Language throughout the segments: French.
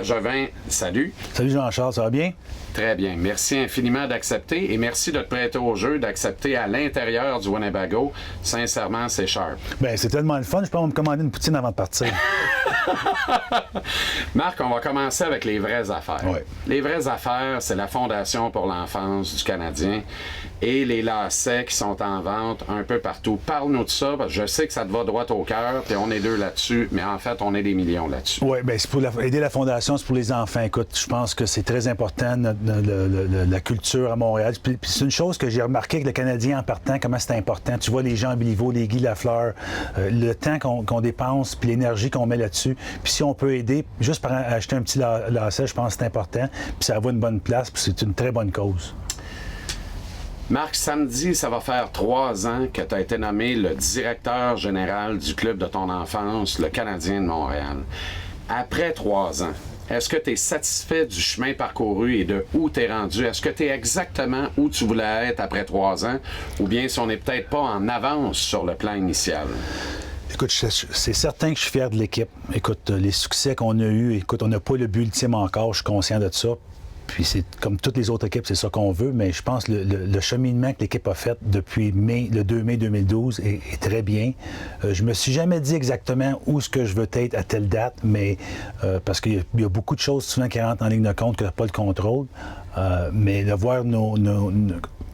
Bergevin, salut. Salut Jean-Charles, ça va bien? Très bien. Merci infiniment d'accepter et merci de te prêter au jeu, d'accepter à l'intérieur du Winnebago. Sincèrement, c'est sharp. Bien, c'est tellement le fun, je peux me commander une poutine avant de partir. Marc, on va commencer avec les vraies affaires. Oui. Les vraies affaires, c'est la Fondation pour l'enfance du Canadien et les lacets qui sont en vente un peu partout. Parle-nous de ça, parce que je sais que ça te va droit au cœur, puis on est deux là-dessus, mais en fait, on est des millions là-dessus. Oui, bien, c'est pour aider la Fondation, c'est pour les enfants. Écoute, je pense que c'est très important, la culture à Montréal. Puis c'est une chose que j'ai remarqué avec le Canadien en partant, comment c'est important. Tu vois les gens à Béliveau, les Guy Lafleur, le temps qu'on dépense, puis l'énergie qu'on met là-dessus. Puis si on peut aider, juste par acheter un petit lacet, je pense que c'est important. Puis ça va une bonne place, puis c'est une très bonne cause. Marc, samedi, ça va faire 3 ans que tu as été nommé le directeur général du club de ton enfance, le Canadien de Montréal. Après 3 ans, est-ce que tu es satisfait du chemin parcouru et de où tu es rendu? Est-ce que tu es exactement où tu voulais être après 3 ans? Ou bien si on n'est peut-être pas en avance sur le plan initial? Écoute, c'est certain que je suis fier de l'équipe. Écoute, les succès qu'on a eus, écoute, on n'a pas le but ultime encore, je suis conscient de ça. Puis c'est comme toutes les autres équipes, c'est ça qu'on veut, mais je pense que le cheminement que l'équipe a fait depuis le 2 mai 2012 est très bien. Je me suis jamais dit exactement où est-ce que je veux être à telle date, mais parce qu'il y a beaucoup de choses souvent qui rentrent en ligne de compte que n'a pas le contrôle. Mais de voir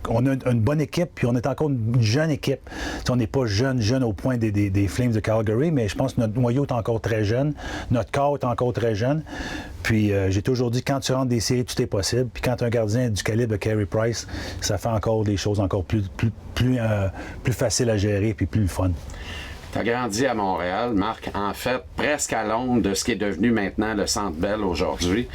on a une bonne équipe, puis on est encore une jeune équipe. T'sais, on n'est pas jeune au point des Flames de Calgary, mais je pense que notre noyau est encore très jeune, notre corps est encore très jeune. Puis j'ai toujours dit, quand tu rentres des séries, tout est possible. Puis quand un gardien du calibre de Carey Price, ça fait encore des choses encore plus faciles à gérer puis plus fun. Tu as grandi à Montréal, Marc, en fait, presque à l'ombre de ce qui est devenu maintenant le Centre Bell aujourd'hui.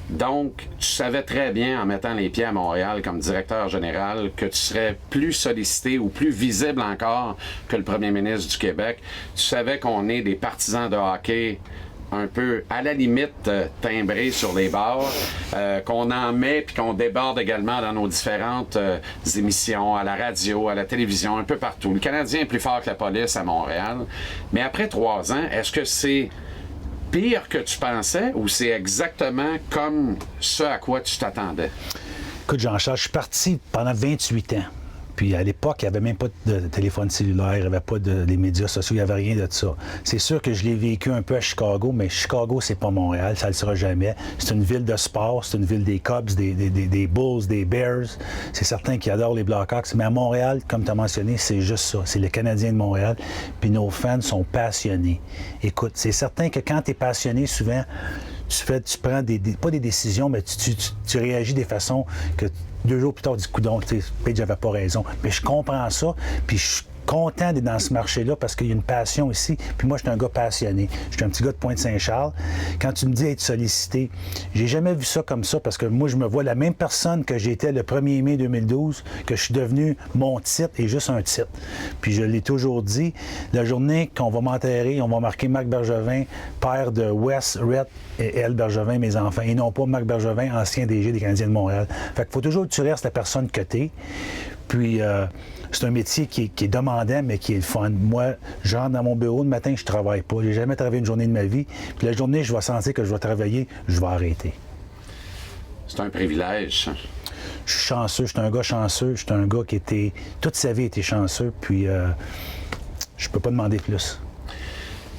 Donc, tu savais très bien, en mettant les pieds à Montréal comme directeur général, que tu serais plus sollicité ou plus visible encore que le premier ministre du Québec. Tu savais qu'on est des partisans de hockey un peu à la limite timbrés sur les bords, qu'on en met puis qu'on déborde également dans nos différentes émissions, à la radio, à la télévision, un peu partout. Le Canadien est plus fort que la police à Montréal. Mais après 3 ans, est-ce que c'est pire que tu pensais ou c'est exactement comme ce à quoi tu t'attendais? Écoute, Jean-Charles, je suis parti pendant 28 ans. Puis à l'époque, il n'y avait même pas de téléphone cellulaire, il n'y avait pas des médias sociaux, il n'y avait rien de ça. C'est sûr que je l'ai vécu un peu à Chicago, mais Chicago, c'est pas Montréal, ça ne le sera jamais. C'est une ville de sport, c'est une ville des Cubs, des Bulls, des Bears. C'est certain qu'ils adorent les Blackhawks, mais à Montréal, comme tu as mentionné, c'est juste ça. C'est les Canadiens de Montréal, puis nos fans sont passionnés. Écoute, c'est certain que quand tu es passionné, souvent, tu prends pas des décisions, mais tu réagis des façons que 2 jours plus tard, tu dis, coudonc, tu sais, Page n'avait pas raison. Mais je comprends ça, puis je suis content d'être dans ce marché-là parce qu'il y a une passion ici. Puis moi, je suis un gars passionné. Je suis un petit gars de Pointe-Saint-Charles. Quand tu me dis être sollicité, j'ai jamais vu ça comme ça parce que moi, je me vois la même personne que j'étais le 1er mai 2012, que je suis devenu mon titre et juste un titre. Puis je l'ai toujours dit, la journée qu'on va m'enterrer, on va marquer Marc Bergevin, père de Wes, Rhett et Elle Bergevin, mes enfants, et non pas Marc Bergevin, ancien DG des Canadiens de Montréal. Fait qu'il faut toujours que tu restes la personne que t'es. Puis c'est un métier qui est demandant, mais qui est le fun. Moi, je rentre dans mon bureau le matin, je travaille pas. J'ai jamais travaillé une journée de ma vie. Puis la journée, je vais sentir que je vais travailler, je vais arrêter. C'est un privilège. Je suis chanceux, je suis un gars chanceux. Je suis un gars qui était... Toute sa vie était chanceux, puis je peux pas demander plus.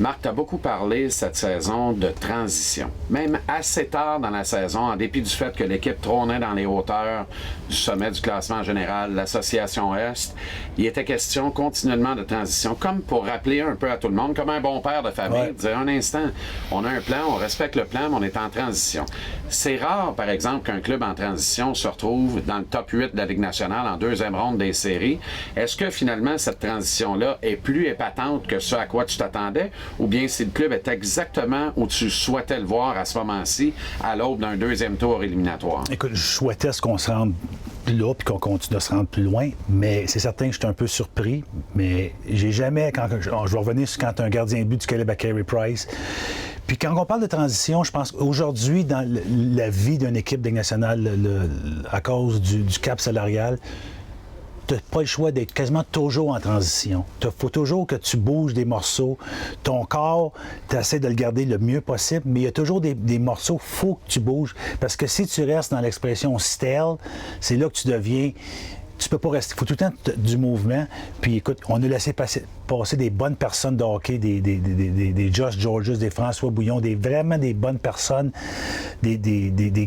Marc, tu as beaucoup parlé cette saison de transition. Même assez tard dans la saison, en dépit du fait que l'équipe trônait dans les hauteurs du sommet du classement général, l'association Est, il était question continuellement de transition, comme pour rappeler un peu à tout le monde, comme un bon père de famille, dire un instant, on a un plan, on respecte le plan, mais on est en transition. C'est rare, par exemple, qu'un club en transition se retrouve dans le top 8 de la Ligue nationale en 2e ronde des séries. Est-ce que finalement, cette transition-là est plus épatante que ce à quoi tu t'attendais? Ou bien si le club est exactement où tu souhaitais le voir à ce moment-ci, à l'aube d'un 2e tour éliminatoire? Écoute, je souhaitais qu'on se rende là puis qu'on continue de se rendre plus loin, mais c'est certain que j'étais un peu surpris, mais j'ai jamais, je vais revenir sur quand un gardien de but du calibre à Carey Price. Puis quand on parle de transition, je pense qu'aujourd'hui, dans la vie d'une équipe de Ligue nationale, à cause du cap salarial, tu n'as pas le choix d'être quasiment toujours en transition. Il faut toujours que tu bouges des morceaux. Ton corps, tu essaies de le garder le mieux possible, mais il y a toujours des morceaux, il faut que tu bouges. Parce que si tu restes dans l'expression stealth, c'est là que tu deviens... Tu peux pas rester. Il faut tout le temps du mouvement. Puis écoute, on a laissé passer des bonnes personnes de hockey, des Josh Georges, des François Bouillon, vraiment des bonnes personnes, des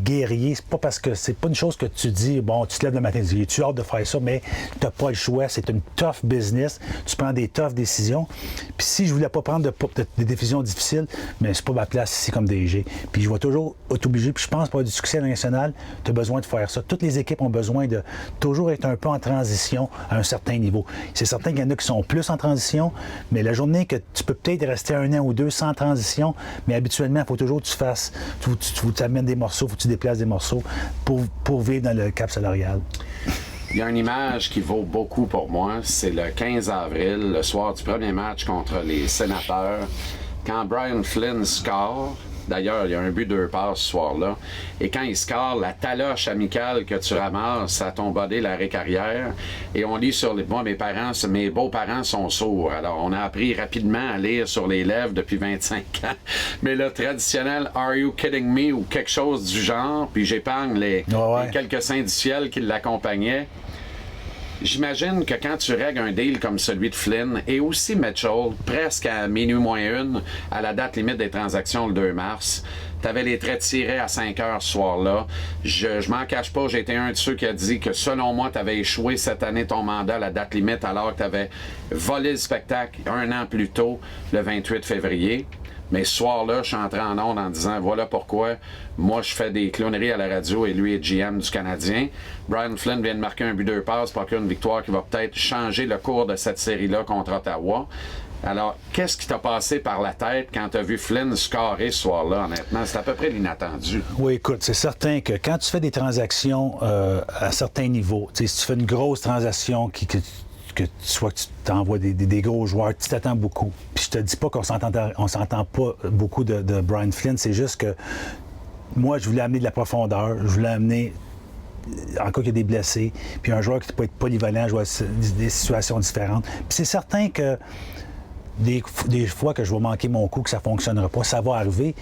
guerriers. C'est pas parce que c'est pas une chose que tu dis, bon, tu te lèves le matin et tu dis, tu as hâte de faire ça, mais tu n'as pas le choix. C'est une tough business. Tu prends des tough décisions. Puis si je voulais pas prendre des décisions difficiles, mais c'est pas ma place ici comme DG. Puis je vais toujours être obligé. Puis je pense pour avoir du succès national, tu as besoin de faire ça. Toutes les équipes ont besoin de toujours être un peu en transition à un certain niveau. C'est certain qu'il y en a qui sont plus en transition, mais la journée que tu peux peut-être rester 1 an ou 2 sans transition, mais habituellement, il faut toujours que tu fasses, tu amènes des morceaux, il faut que tu déplaces des morceaux pour vivre dans le cap salarial. Il y a une image qui vaut beaucoup pour moi, c'est le 15 avril, le soir du premier match contre les Sénateurs, quand Brian Flynn score. D'ailleurs, il y a un but 2 passes ce soir-là. Et quand il score, la taloche amicale que tu ramasses à ton body, l'arrêt carrière. Et on lit sur les... Moi, mes beaux-parents sont sourds. Alors, on a appris rapidement à lire sur les lèvres depuis 25 ans. Mais le traditionnel « Are you kidding me » ou quelque chose du genre, puis j'épargne les quelques saints du ciel qui l'accompagnaient. J'imagine que quand tu règles un deal comme celui de Flynn et aussi Mitchell, presque à minuit moins 1, à la date limite des transactions le 2 mars, tu avais les traits tirés à 5 heures ce soir-là. Je m'en cache pas, j'ai été un de ceux qui a dit que selon moi, tu avais échoué cette année ton mandat à la date limite alors que tu avais volé le spectacle 1 an plus tôt, le 28 février. Mais ce soir-là, je suis entré en onde en disant voilà pourquoi moi je fais des clowneries à la radio et lui est GM du Canadien. Brian Flynn vient de marquer un but 2 passes pour une victoire qui va peut-être changer le cours de cette série-là contre Ottawa. Alors, qu'est-ce qui t'a passé par la tête quand tu as vu Flynn scorer ce soir-là, honnêtement? C'est à peu près l'inattendu. Oui, écoute, c'est certain que quand tu fais des transactions à certains niveaux, si tu fais une grosse transaction que soit tu t'envoies des gros joueurs, tu t'attends beaucoup. Puis je te dis pas qu'on s'entend pas beaucoup de Brian Flynn, c'est juste que moi, je voulais amener de la profondeur, je voulais amener, en cas qu'il y a des blessés, puis un joueur qui peut être polyvalent, jouer des situations différentes. Puis c'est certain que des fois que je vais manquer mon coup, que ça ne fonctionnera pas, ça va arriver.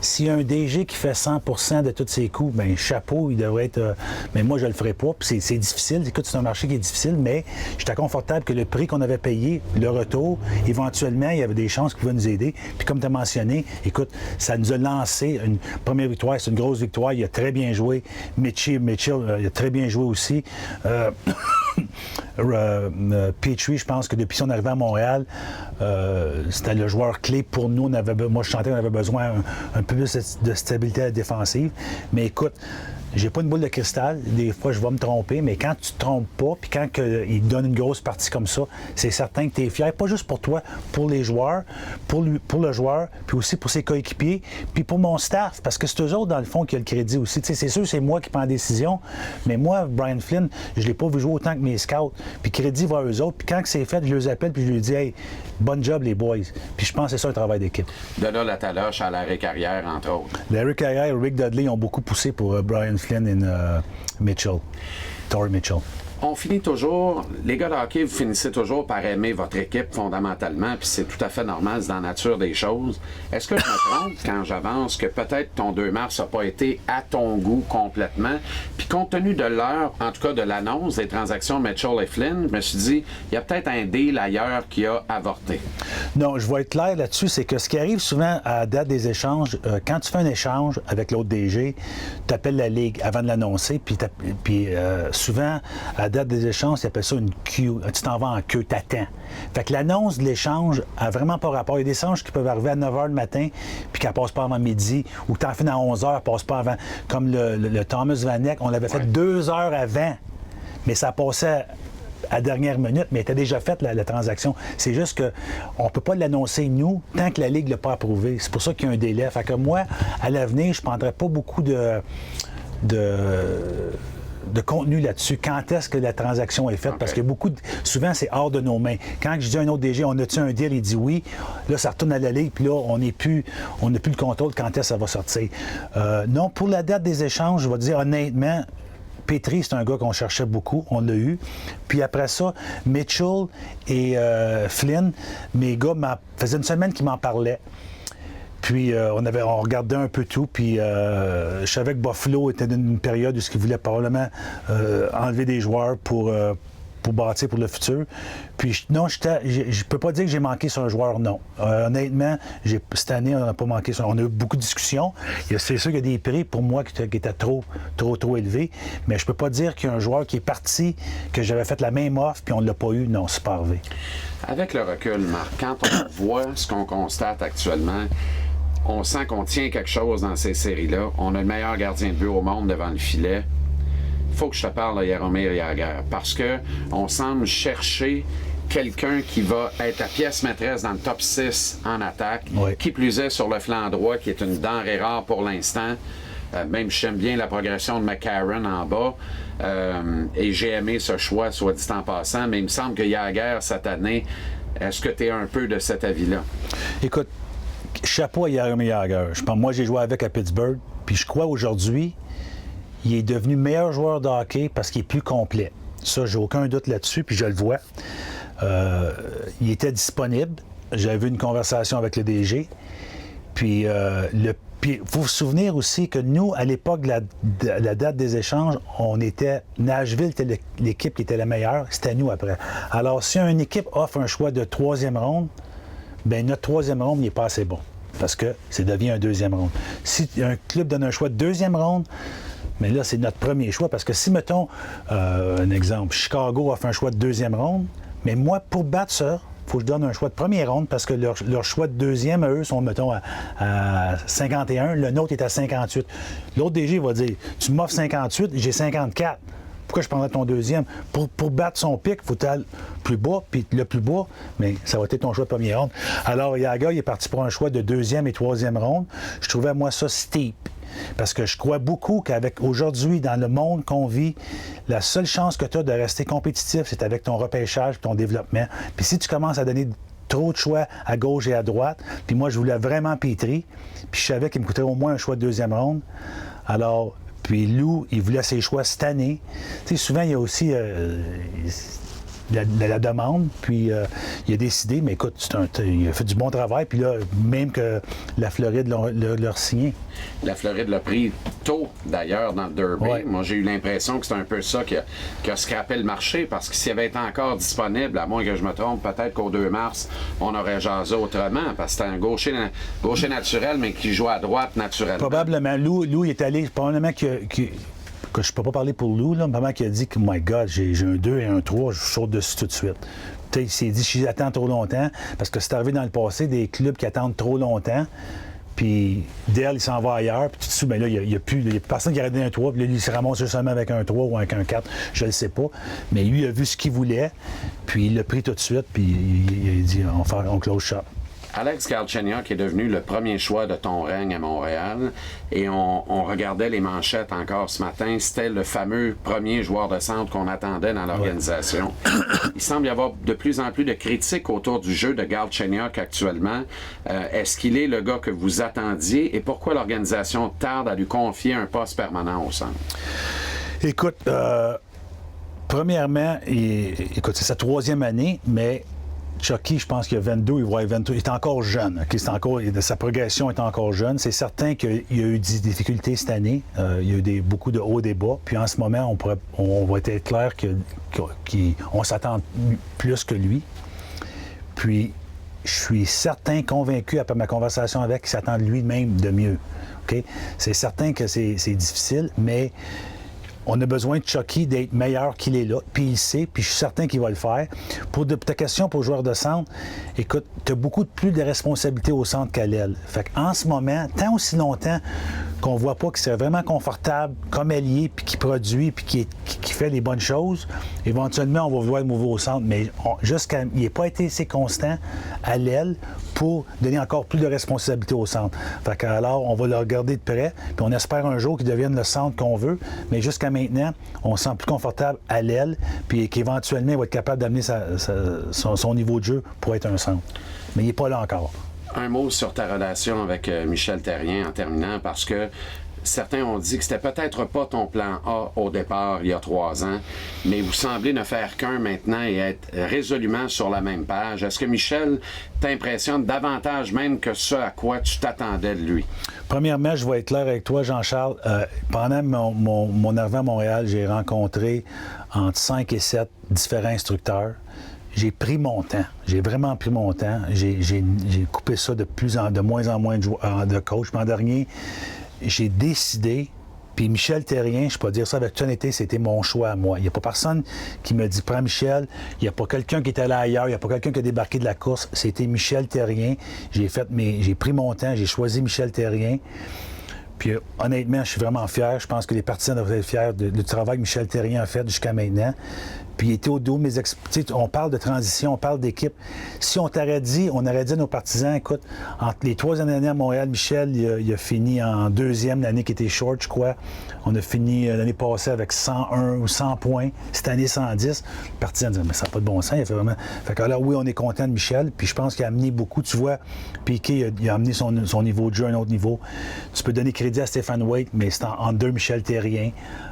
S'il y a un DG qui fait 100% de tous ses coups, bien, chapeau, il devrait être... mais moi, je ne le ferai pas, puis c'est difficile. Écoute, c'est un marché qui est difficile, mais j'étais confortable que le prix qu'on avait payé, le retour, éventuellement, il y avait des chances qu'il va nous aider. Puis comme tu as mentionné, écoute, ça nous a lancé une première victoire. C'est une grosse victoire. Il a très bien joué. Mitchell, il a très bien joué aussi. Petrie, je pense que depuis son arrivée à Montréal, c'était le joueur clé pour nous. Moi, je sentais qu'on avait besoin un peu plus de stabilité défensive. Mais écoute, j'ai pas une boule de cristal. Des fois, je vais me tromper, mais quand tu te trompes pas, puis quand il donne une grosse partie comme ça, c'est certain que tu es fier, pas juste pour toi, pour les joueurs, pour le joueur, puis aussi pour ses coéquipiers, puis pour mon staff, parce que c'est eux autres, dans le fond, qui ont le crédit aussi. Tu sais, c'est sûr, c'est moi qui prends la décision, mais moi, Brian Flynn, je l'ai pas vu jouer autant que mes scouts, puis crédit va à eux autres, puis quand c'est fait, je les appelle, puis je leur dis « Hey, bonne job, les boys ». Puis je pense que c'est ça, un travail d'équipe. De là, la taloche à l'arrêt carrière, entre autres. L'arrêt carrière et Rick Dudley ont beaucoup poussé pour Brian Flynn et Mitchell, Torrey Mitchell. On finit toujours, les gars de hockey, vous finissez toujours par aimer votre équipe fondamentalement, puis c'est tout à fait normal, c'est dans la nature des choses. Est-ce que je me trompe quand j'avance que peut-être ton 2 mars n'a pas été à ton goût complètement, puis compte tenu de l'heure, en tout cas de l'annonce des transactions Mitchell et Flynn, je me suis dit, il y a peut-être un deal ailleurs qui a avorté. Non, je vais être clair là-dessus, c'est que ce qui arrive souvent à la date des échanges, quand tu fais un échange avec l'autre DG, tu appelles la Ligue avant de l'annoncer, puis souvent, à la date des échanges, ils appellent ça une queue. Tu t'en vas en queue, t'attends. Fait que l'annonce de l'échange a vraiment pas rapport. Il y a des échanges qui peuvent arriver à 9 h le matin, puis qui ne passent pas avant midi, ou t'en finis à 11 h, passe pas avant. Comme le Thomas Vanek, on l'avait fait 2 heures avant, mais ça passait à dernière minute, mais elle était déjà faite la transaction. C'est juste qu'on ne peut pas l'annoncer, nous, tant que la Ligue ne l'a pas approuvé. C'est pour ça qu'il y a un délai. Fait que moi, à l'avenir, je ne prendrais pas beaucoup de contenu là-dessus. Quand est-ce que la transaction est faite? Okay. Parce que souvent, c'est hors de nos mains. Quand je dis à un autre DG, on a-tu un deal? Il dit oui. Là, ça retourne à la Ligue, puis là, on n'a plus le contrôle quand est-ce que ça va sortir. Non, pour la date des échanges, je vais te dire honnêtement, Petrie, c'est un gars qu'on cherchait beaucoup, on l'a eu. Puis après ça, Mitchell et Flynn, mes gars, faisait une semaine qu'ils m'en parlaient. Puis on regardait un peu tout, puis je savais que Buffalo était dans une période où ils voulaient probablement enlever des joueurs pour bâtir pour le futur. Puis non, je peux pas dire que j'ai manqué sur un joueur, non. Honnêtement, cette année, on n'a pas manqué sur. On a eu beaucoup de discussions. C'est sûr qu'il y a des prix pour moi qui étaient trop élevés, mais je peux pas dire qu'il y a un joueur qui est parti, que j'avais fait la même offre, puis on ne l'a pas eu. Non, c'est pas arrivé. Avec le recul, Marc, quand on voit ce qu'on constate actuellement, on sent qu'on tient quelque chose dans ces séries-là. On a le meilleur gardien de but au monde devant le filet. Il faut que je te parle de Jaromir Jagr, parce que on semble chercher quelqu'un qui va être la pièce maîtresse dans le top 6 en attaque, oui. Qui plus est sur le flanc droit, qui est une denrée rare pour l'instant. Même j'aime bien la progression de McCarron en bas. Et j'ai aimé ce choix, soit dit en passant, mais il me semble que Jagr, cette année, est-ce que tu es un peu de cet avis-là? Écoute, chapeau à Jaromir Jagr. Moi, j'ai joué avec à Pittsburgh, puis je crois aujourd'hui, il est devenu meilleur joueur de hockey parce qu'il est plus complet. Ça, j'ai aucun doute là-dessus, puis je le vois. Il était disponible. J'avais eu une conversation avec le DG. Puis, il faut se souvenir aussi que nous, à l'époque de la date des échanges, on était... Nashville était l'équipe qui était la meilleure. C'était nous après. Alors, si une équipe offre un choix de troisième ronde, bien, notre troisième ronde n'est pas assez bon parce que ça devient un deuxième ronde. Si un club donne un choix de deuxième ronde, mais là, c'est notre premier choix parce que si, mettons, un exemple, Chicago offre un choix de deuxième ronde, mais moi, pour battre ça, il faut que je donne un choix de première ronde parce que leur choix de deuxième, eux, sont, mettons, à 51, le nôtre est à 58. L'autre DG va dire, tu m'offres 58, j'ai 54. Pourquoi je prendrais ton deuxième? Pour battre son pic, il faut aller plus bas, puis le plus bas, mais ça va être ton choix de première ronde. Alors, Jagr, il est parti pour un choix de deuxième et troisième ronde. Je trouvais, moi, ça steep. Parce que je crois beaucoup qu'avec aujourd'hui, dans le monde qu'on vit, la seule chance que tu as de rester compétitif, c'est avec ton repêchage et ton développement. Puis si tu commences à donner trop de choix à gauche et à droite, puis moi, je voulais vraiment Petrie, puis je savais qu'il me coûterait au moins un choix de deuxième ronde. Alors, puis Lou, il voulait ses choix cette année. Tu sais, souvent, il y a aussi la demande, puis il a décidé, mais écoute, il a fait du bon travail, puis là, même que la Floride l'a signé. La Floride l'a pris tôt, d'ailleurs, dans le Derby. Ouais. Moi, j'ai eu l'impression que c'est un peu ça qui a scrappé le marché, parce que s'il avait été encore disponible, à moins que je me trompe, peut-être qu'au 2 mars, on aurait jasé autrement, parce que c'était un gaucher naturel, mais qui joue à droite naturellement. Probablement. Lou, il est allé, probablement que je peux pas parler pour Lou, là, maman qui a dit que, my God, j'ai un 2 et un 3, je saute dessus tout de suite. Peut-être il s'est dit, si j'attends trop longtemps, parce que c'est arrivé dans le passé, des clubs qui attendent trop longtemps, puis Dell, il s'en va ailleurs, puis tout de suite, bien là, il n'y a plus personne qui a arrêté un 3, puis là, il se ramasse seulement avec un 3 ou avec un 4, je ne le sais pas. Mais lui, il a vu ce qu'il voulait, puis il l'a pris tout de suite, puis il a dit, on close shop. Alex Galchenyuk est devenu le premier choix de ton règne à Montréal et on regardait les manchettes encore ce matin. C'était le fameux premier joueur de centre qu'on attendait dans l'organisation. Ouais. Il semble y avoir de plus en plus de critiques autour du jeu de Galchenyuk actuellement. Est-ce qu'il est le gars que vous attendiez et pourquoi l'organisation tarde à lui confier un poste permanent au centre? Écoute, premièrement, écoute, c'est sa troisième année, mais Chucky, je pense qu'il a 22, il va avoir 23. Il est encore jeune. Okay? Sa progression est encore jeune. C'est certain qu'il y a eu des difficultés cette année. Il y a eu beaucoup de hauts et des bas. Puis en ce moment, on va être clair qu'on s'attend plus que lui. Puis je suis certain, convaincu, après ma conversation avec, qu'il s'attend de lui-même de mieux. Okay? C'est certain que c'est difficile, mais on a besoin de Chucky d'être meilleur qu'il est là, puis il sait, puis je suis certain qu'il va le faire. Pour ta question pour le joueur de centre, écoute, tu as beaucoup plus de responsabilités au centre qu'à l'aile. Fait qu'en ce moment, tant aussi longtemps qu'on voit pas qu'il serait vraiment confortable comme ailier, puis qui produit, puis qui fait les bonnes choses, éventuellement, on va vouloir le mouvoir au centre, mais il n'a pas été assez constant à l'aile pour donner encore plus de responsabilités au centre. Fait qu'alors, on va le regarder de près, puis on espère un jour qu'il devienne le centre qu'on veut, mais jusqu'à maintenant, on se sent plus confortable à l'aile, puis qu'éventuellement, il va être capable d'amener son niveau de jeu pour être un centre. Mais il n'est pas là encore. Un mot sur ta relation avec Michel Therrien en terminant, parce que certains ont dit que c'était peut-être pas ton plan A au départ, il y a 3 ans, mais vous semblez ne faire qu'un maintenant et être résolument sur la même page. Est-ce que Michel t'impressionne davantage même que ce à quoi tu t'attendais de lui? Premièrement, je vais être clair avec toi, Jean-Charles. Pendant mon arrivée à Montréal, j'ai rencontré entre 5 et 7 différents instructeurs. J'ai pris mon temps. J'ai vraiment pris mon temps. J'ai coupé ça de moins en moins de coach. L'an dernier, j'ai décidé, puis Michel Therrien, je peux dire ça avec toute honnêteté, c'était mon choix à moi. Il n'y a pas personne qui me dit « Prends Michel ». Il n'y a pas quelqu'un qui est allé ailleurs. Il n'y a pas quelqu'un qui a débarqué de la course. C'était Michel Therrien. J'ai pris mon temps. J'ai choisi Michel Therrien. Puis honnêtement, je suis vraiment fier. Je pense que les partisans doivent être fiers du travail que Michel Therrien a fait jusqu'à maintenant. Puis il était au dos de mes on parle de transition, on parle d'équipe. Si on t'aurait dit, on aurait dit à nos partisans, écoute, entre les 3 années à Montréal, Michel, il a fini en 2e, l'année qui était short, je crois. On a fini l'année passée avec 101 ou 100 points. Cette année, 110. Le partisan disait, mais ça n'a pas de bon sens. Il a fait vraiment... Fait que là, oui, on est content de Michel. Puis je pense qu'il a amené beaucoup. Tu vois, Piquet, il a amené son niveau de jeu à un autre niveau. Tu peux donner crédit à Stéphane Waite, mais c'est en deux Michel Therrien.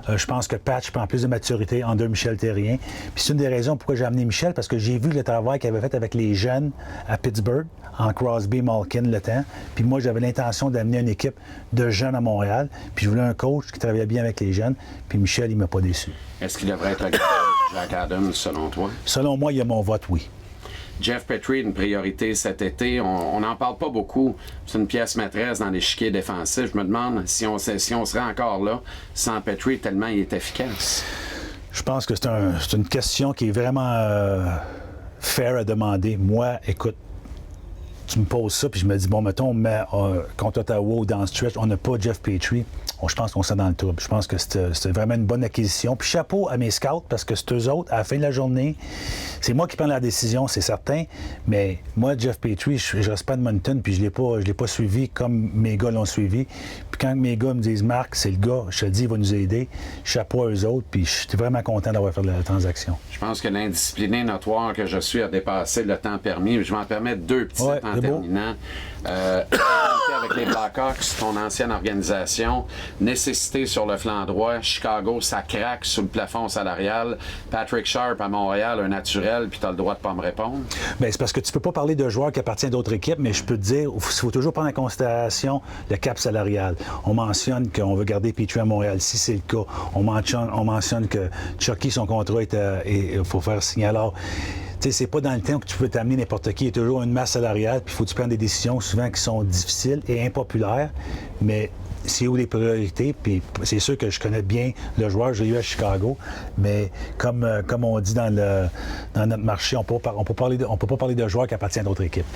Je pense que Patch prend plus de maturité en deux Michel Therrien. Puis c'est une des raisons pourquoi j'ai amené Michel, parce que j'ai vu le travail qu'il avait fait avec les jeunes à Pittsburgh, en Crosby, Malkin, le temps. Puis moi, j'avais l'intention d'amener une équipe de jeunes à Montréal. Puis je voulais un coach qui travaillait bien avec les jeunes. Puis Michel, il ne m'a pas déçu. Est-ce qu'il devrait être le Jack Adams, selon toi? Selon moi, il y a mon vote, oui. Jeff Petrie, une priorité cet été. On n'en parle pas beaucoup. C'est une pièce maîtresse dans l'échiquier défensif. Je me demande si on serait encore là sans Petrie, tellement il est efficace. Je pense que c'est une question qui est vraiment fair à demander. Moi, écoute, tu me poses ça, puis je me dis, bon, mettons, mais contre Ottawa ou dans le stretch, on n'a pas Jeff Petrie. Je pense qu'on s'est dans le trouble. Je pense que c'était vraiment une bonne acquisition. Puis chapeau à mes scouts, parce que c'est eux autres, à la fin de la journée, c'est moi qui prends la décision, c'est certain. Mais moi, Jeff Petrie, je reste pas de Edmonton, puis je l'ai pas suivi comme mes gars l'ont suivi. Puis quand mes gars me disent, Marc, c'est le gars, je te dis, il va nous aider. Chapeau à eux autres, puis j'étais vraiment content d'avoir fait la transaction. Je pense que l'indiscipliné notoire que je suis a dépassé le temps permis. Je vais en permettre 2 petits en terminant. Avec les Blackhawks, ton ancienne organisation, nécessité sur le flanc droit, Chicago, ça craque sous le plafond salarial. Patrick Sharp à Montréal, un naturel, puis tu as le droit de pas me répondre. Bien, c'est parce que tu peux pas parler de joueurs qui appartiennent à d'autres équipes, mais je peux te dire, il faut toujours prendre en considération le cap salarial. On mentionne qu'on veut garder Petrie à Montréal, si c'est le cas. On mentionne que Chucky, son contrat, il faut faire signer alors. Tu sais, c'est pas dans le temps que tu peux t'amener n'importe qui. Il y a toujours une masse salariale, puis il faut que tu prennes des décisions souvent qui sont difficiles et impopulaires, mais c'est où les priorités, puis c'est sûr que je connais bien le joueur, je l'ai eu à Chicago, mais comme on dit dans notre marché, on peut pas parler de joueurs qui appartiennent à d'autres équipes.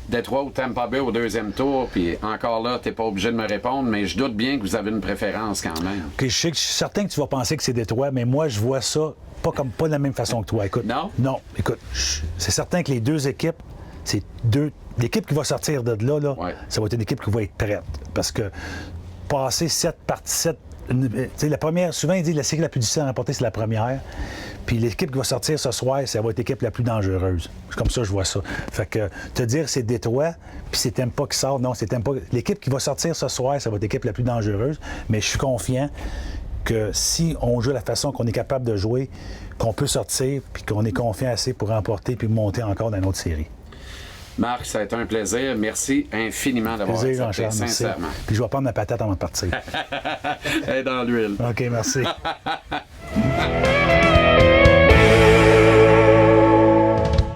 Détroit ou Tampa Bay au 2e tour, puis encore là, t'es pas obligé de me répondre, mais je doute bien que vous avez une préférence quand même. Okay, je suis certain que tu vas penser que c'est Détroit, mais moi, je vois ça pas de la même façon que toi. Écoute, non, écoute, c'est certain que les deux équipes, c'est l'équipe qui va sortir de là, ouais. Ça va être une équipe qui va être prête. Parce que passer 7 parties, la première, souvent ils disent la série la plus difficile à remporter, c'est la première. Puis l'équipe qui va sortir ce soir, ça va être l'équipe la plus dangereuse. C'est comme ça que je vois ça. Fait que te dire c'est Détroit, puis c'est Tampa qui sort, non, c'est Tampa. L'équipe qui va sortir ce soir, ça va être l'équipe la plus dangereuse. Mais je suis confiant que si on joue de la façon qu'on est capable de jouer, qu'on peut sortir, puis qu'on est confiant assez pour remporter puis monter encore dans une autre série. Marc, ça a été un plaisir. Merci infiniment d'avoir accepté, sincèrement. Puis je vais prendre ma patate avant de partir. Elle est dans l'huile. OK, merci.